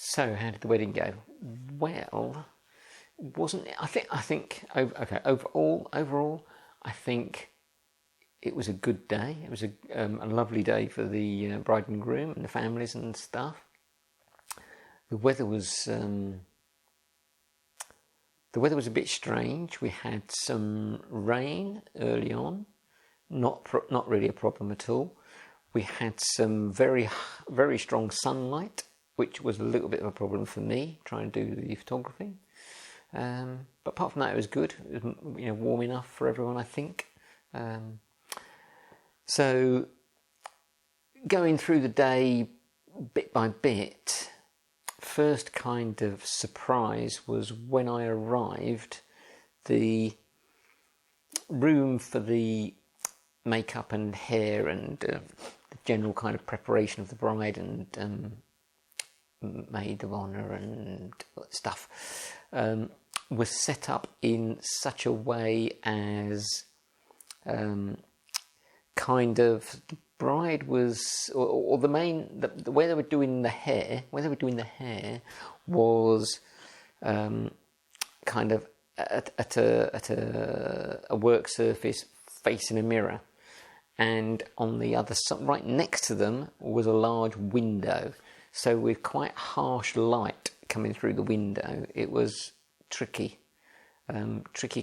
So, how did the wedding go? Well, wasn't it? I think. Okay. Overall, I think it was a good day. It was a lovely day for the bride and groom and the families and stuff. The weather was a bit strange. We had some rain early on, not really a problem at all. We had some very, very strong sunlight, which was a little bit of a problem for me trying to do the photography. But apart from that, it was good. It was, warm enough for everyone, I think. So going through the day bit by bit, first kind of surprise was when I arrived, the room for the makeup and hair and the general kind of preparation of the bride and maid of honour and stuff was set up in such a way as kind of the bride was, or the way they were doing the hair, was kind of at a work surface facing a mirror, and on the other side, right next to them, was a large window. So with quite harsh light coming through the window, it was tricky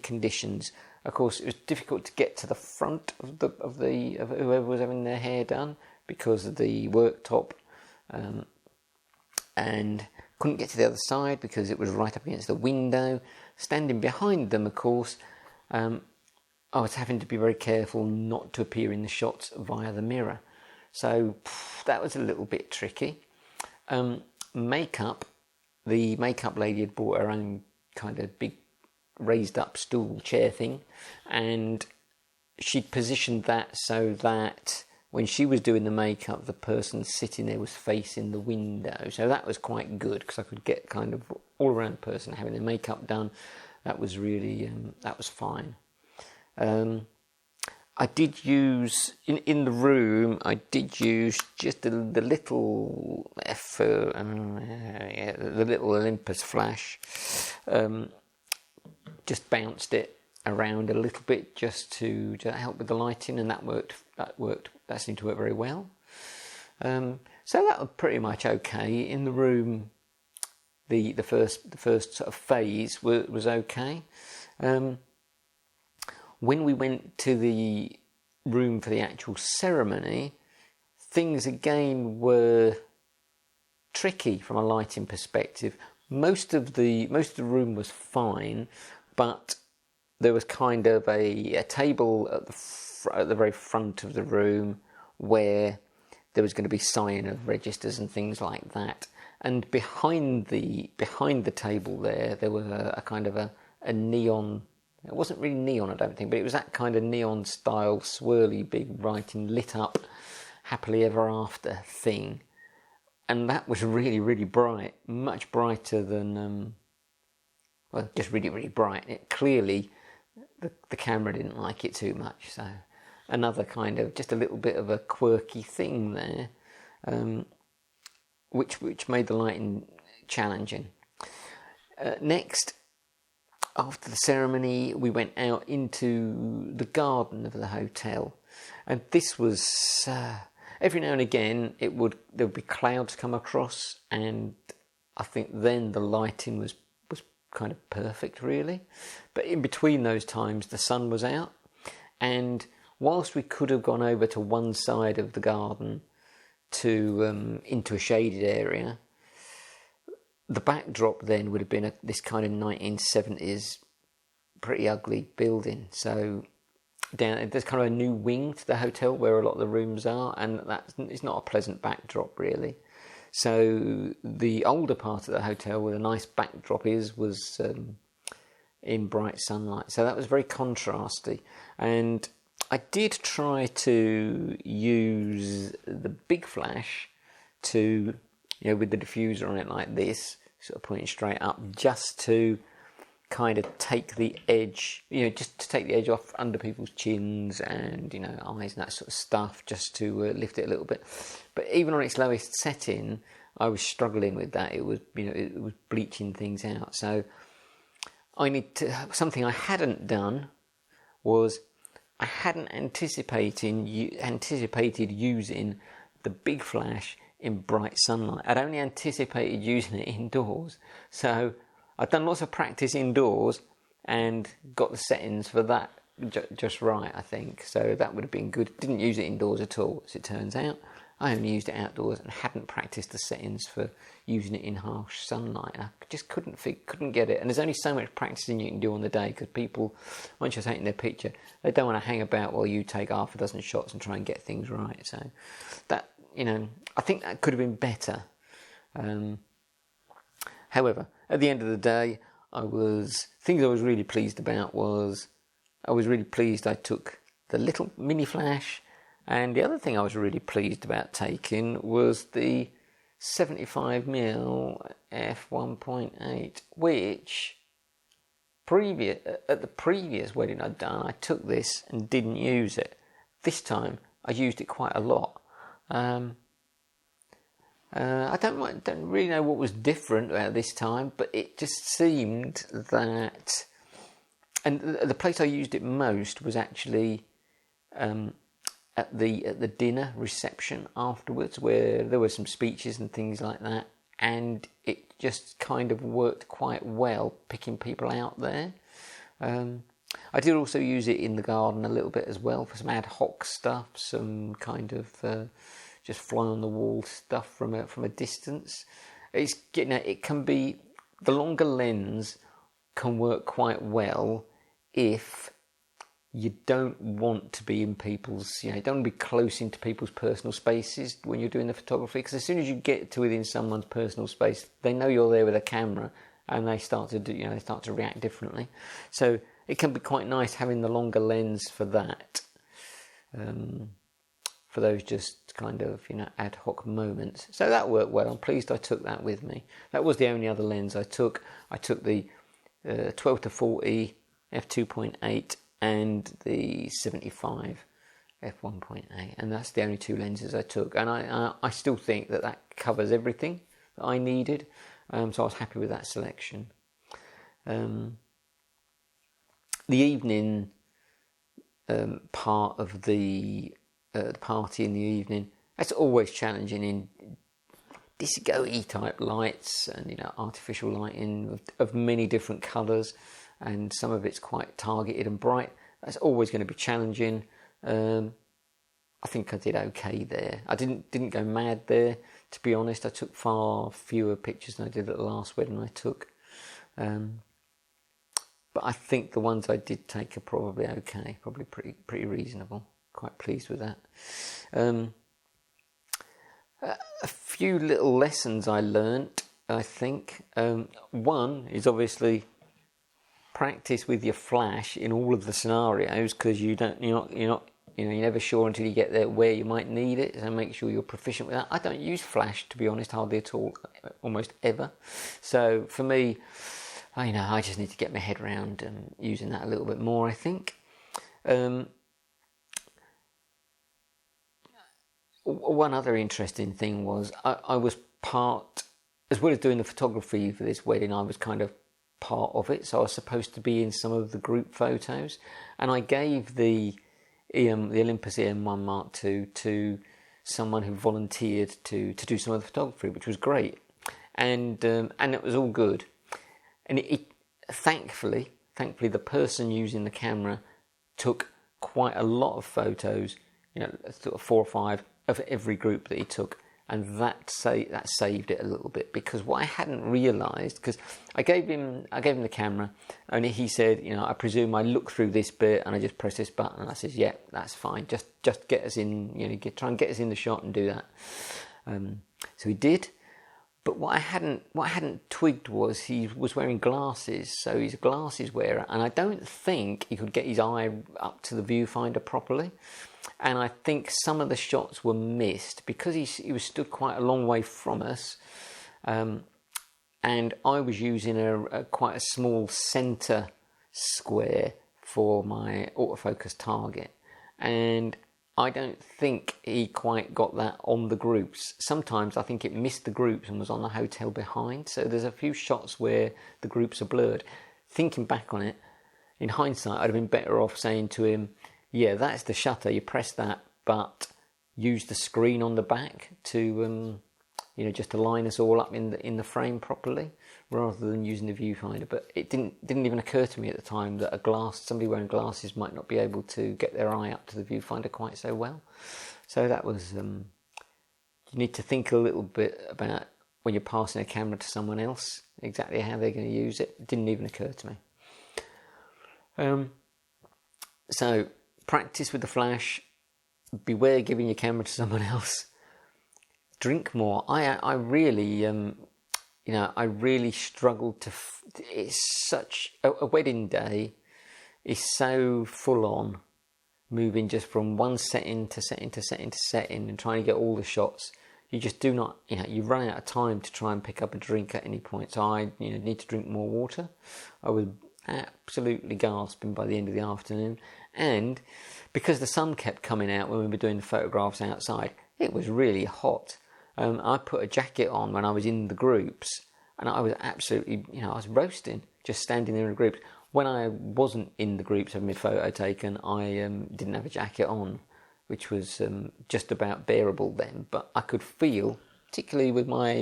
conditions. Of course, it was difficult to get to the front of whoever was having their hair done because of the worktop, and couldn't get to the other side because it was right up against the window. Standing behind them, of course, I was having to be very careful not to appear in the shots via the mirror. So that was a little bit tricky. Makeup, the makeup lady had brought her own kind of big raised up stool chair thing, and she'd positioned that so that when she was doing the makeup, the person sitting there was facing the window. So that was quite good because I could get kind of all around the person having their makeup done. That was really, that was fine. I did use, in the room, I did use just the little the little Olympus flash. Just bounced it around a little bit just to help with the lighting, and that worked. That seemed to work very well. So that was pretty much okay. In the room, the first sort of phase was okay. When we went to the room for the actual ceremony, things again were tricky from a lighting perspective. Most of the room was fine, but there was kind of a table at the very front of the room where there was going to be sign of registers and things like that. And behind the table there was a kind of a neon. It wasn't really neon, I don't think, but it was that kind of neon style, swirly, big writing, lit up, happily ever after thing. And that was really, really bright, much brighter than, just really, really bright. Clearly, the camera didn't like it too much, so another kind of, just a little bit of a quirky thing there, which made the lighting challenging. Next, after the ceremony, we went out into the garden of the hotel, and this was every now and again there would be clouds come across, and I think then the lighting was kind of perfect, really. But in between those times, the sun was out, and whilst we could have gone over to one side of the garden to into a shaded area, the backdrop then would have been this kind of 1970s pretty ugly building. So there's kind of a new wing to the hotel where a lot of the rooms are, and it's not a pleasant backdrop really. So the older part of the hotel where the nice backdrop was in bright sunlight. So that was very contrasty. And I did try to use the big flash to, with the diffuser on it like this, sort of pointing straight up, just to kind of take the edge, just to take the edge off under people's chins and, eyes and that sort of stuff, just to lift it a little bit. But even on its lowest setting, I was struggling with that. It was, it was bleaching things out. So something I hadn't done was I hadn't anticipated using the big flash in bright sunlight. I'd only anticipated using it indoors. So I'd done lots of practice indoors and got the settings for that just right, I think. So that would have been good. Didn't use it indoors at all, as it turns out. I only used it outdoors and hadn't practiced the settings for using it in harsh sunlight. I just couldn't get it. And there's only so much practicing you can do on the day, because people, once you're taking their picture, they don't want to hang about while you take half a dozen shots and try and get things right. So that, I think that could have been better. However, at the end of the day, things I was really pleased about was, I was really pleased I took the little mini flash. And the other thing I was really pleased about taking was the 75mm f1.8, which at the previous wedding I'd done, I took this and didn't use it. This time I used it quite a lot. I don't really know what was different about this time, but it just seemed that, and the place I used it most was actually at the dinner reception afterwards, where there were some speeches and things like that, and it just kind of worked quite well picking people out there. I did also use it in the garden a little bit as well for some ad hoc stuff, some kind of just fly on the wall stuff from a distance. It can be, the longer lens can work quite well if you don't want to be in people's, you don't want to be close into people's personal spaces when you're doing the photography, because as soon as you get to within someone's personal space, they know you're there with a camera, and they start to react differently. So it can be quite nice having the longer lens for that, for those just kind of ad hoc moments. So that worked well. I'm pleased I took that with me. That was the only other lens I took. I took the 12-40 f2.8 and the 75 f1.8, and that's the only two lenses I took, and I still think that covers everything that I needed, so I was happy with that selection. The evening part of the party in the evening, that's always challenging in disco-y type lights and artificial lighting of many different colours, and some of it's quite targeted and bright. That's always going to be challenging. I think I did okay there. I didn't go mad there, to be honest. I took far fewer pictures than I did at the last wedding I took. But I think the ones I did take are probably okay, probably pretty reasonable. Quite pleased with that. A few little lessons I learnt, I think. One is obviously practice with your flash in all of the scenarios, because you're never sure until you get there where you might need it. So make sure you're proficient with that. I don't use flash, to be honest, hardly at all, almost ever. So for me, I just need to get my head around using that a little bit more, I think. One other interesting thing was I was part, as well as doing the photography for this wedding, I was kind of part of it. So I was supposed to be in some of the group photos, and I gave the Olympus E-M1 Mk2 to someone who volunteered to do some of the photography, which was great, and it was all good. And it thankfully the person using the camera took quite a lot of photos, sort of 4 or 5 of every group that he took, and that saved it a little bit, because what I hadn't realised, because I gave him the camera, and he said, I presume I look through this bit and I just press this button, and I said, yeah, that's fine, just get us in, try and get us in the shot and do that. So he did. But what I hadn't twigged was he was wearing glasses, so he's a glasses wearer, and I don't think he could get his eye up to the viewfinder properly. And I think some of the shots were missed because he was stood quite a long way from us, and I was using quite a small centre square for my autofocus target, and I don't think he quite got that on the groups. Sometimes I think it missed the groups and was on the hotel behind. So there's a few shots where the groups are blurred. Thinking back on it, in hindsight, I'd have been better off saying to him, yeah, that's the shutter, you press that, but use the screen on the back to, just to line us all up in the frame properly, rather than using the viewfinder. But it didn't even occur to me at the time that somebody wearing glasses might not be able to get their eye up to the viewfinder quite so well. So that was, you need to think a little bit about when you're passing a camera to someone else, exactly how they're going to use it. It didn't even occur to me. So practice with the flash. Beware giving your camera to someone else. Drink more. I really, I really struggled to. It's such a wedding day is so full on, moving just from one setting to setting to setting to setting, and trying to get all the shots. You just do not, you run out of time to try and pick up a drink at any point. So I, need to drink more water. I was absolutely gasping by the end of the afternoon, and because the sun kept coming out when we were doing the photographs outside, it was really hot. I put a jacket on when I was in the groups, and I was absolutely, I was roasting just standing there in the groups. When I wasn't in the groups having my photo taken, I didn't have a jacket on, which was just about bearable then. But I could feel, particularly with my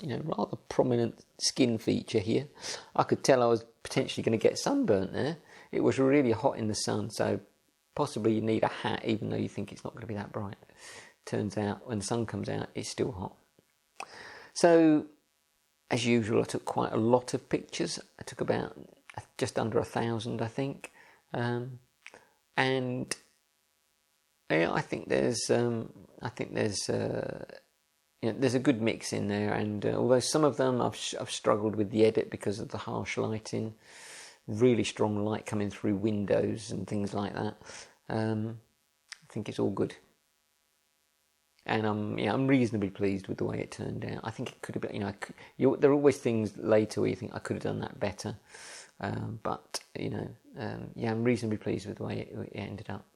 rather prominent skin feature here, I could tell I was potentially going to get sunburnt there. It was really hot in the sun, so possibly you need a hat even though you think it's not going to be that bright. Turns out when the sun comes out, it's still hot. So as usual, I took quite a lot of pictures. I took about just under 1,000, I think. And yeah, I think there's there's a good mix in there, and although some of them I've struggled with the edit because of the harsh lighting, really strong light coming through windows and things like that. I think it's all good, and I'm reasonably pleased with the way it turned out. I think it could have been, there are always things later where you think I could have done that better, but I'm reasonably pleased with the way it ended up.